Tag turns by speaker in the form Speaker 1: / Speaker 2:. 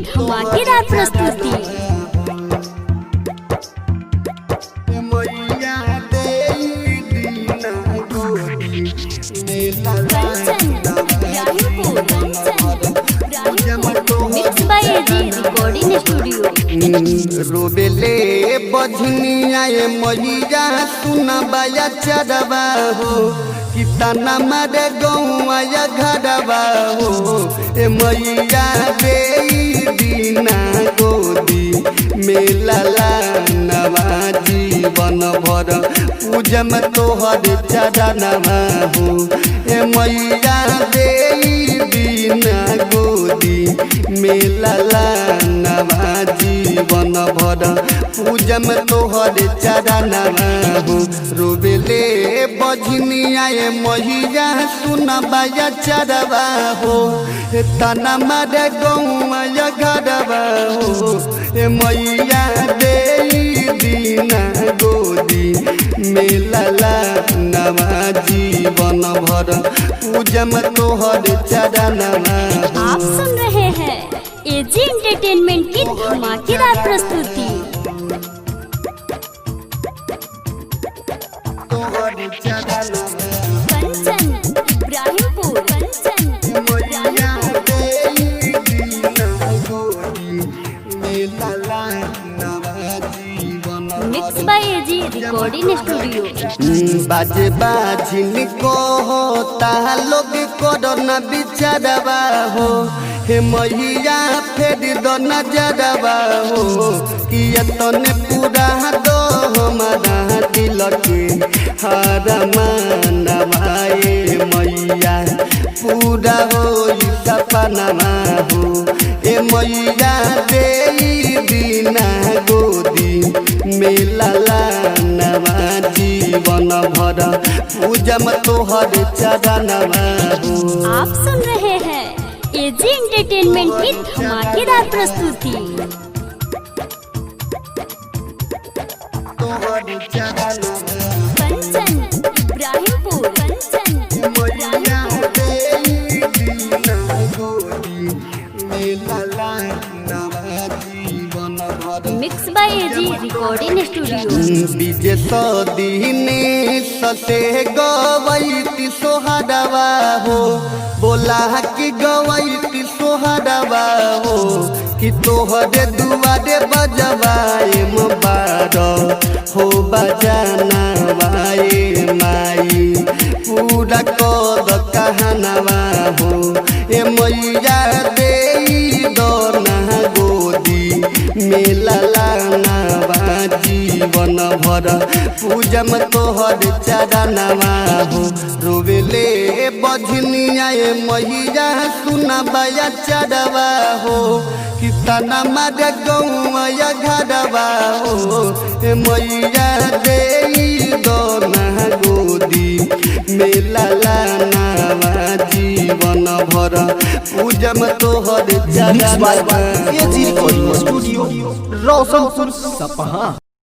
Speaker 1: धमाकेदार प्रस्तुति। Mix by AG recording studio.
Speaker 2: रोबेले बजनिया ए मैया सुना बाया चढ़वा हो कि तना मारे गौआ या घरवा हो ए मैया दे दीना गोदी मेला नवा जीवन भर पूजम तोहर चरणवा हो ए मैया दे दीना गोदी मेला नवा जीवन भर पूजम तोहर चरणवा हो रोबेले बजनिया ए मैया सुना बाया चढ़वा हो तना मारे गौआ या घरवा हो ए मैया दे दीना गोदी मेला नवा जीवन भर पूजम तोहर चरणवा।
Speaker 1: आप सुन रहे हैं एजी एंटरटेनमेंट की धमाकेदार प्रस्तुति। Kanchan Ibrahimpur mix by AG recording studio.
Speaker 2: बाजे बाजिन को होता लोग कोरोना बिचारवा हो हे मैया फेर दो नजरवा हो कि तने पूरा दो हमारा दिल के हर मानवा ए मैया पूरा हो सपना हो ए मैया दे दीना गोदी मेला नवा जीवन भर पूजम तोहर चरणवा हो।
Speaker 1: आप सुन रहे हैं एजी एंटरटेनमेंट की धमाकेदार प्रस्तुति। Kanchan Ibrahimpur mix by AG recording studio.
Speaker 2: विजय दिने सते गवैती सोहरवा हो बोला कि गवैती सोहरवा हो कि तोहरे दुआरे बजवाए मुबार हो बजाना वाए माई पूरा कद कहनवा हो ए मैया दे दो ना गोदी मेला नवा जीवन भर पूजम तोहर चरणवा हो रोबेले बजनिया ए मैया सुना बाया चढ़वा हो कि तना मारे गौआ या घरवा हो ए मैया दे दो ना गोदी मेला नवा जीवन भर पूजम तोहर चरणवा।
Speaker 3: एजी रिकॉर्डिंग स्टूडियो रोशनपुर सपहा।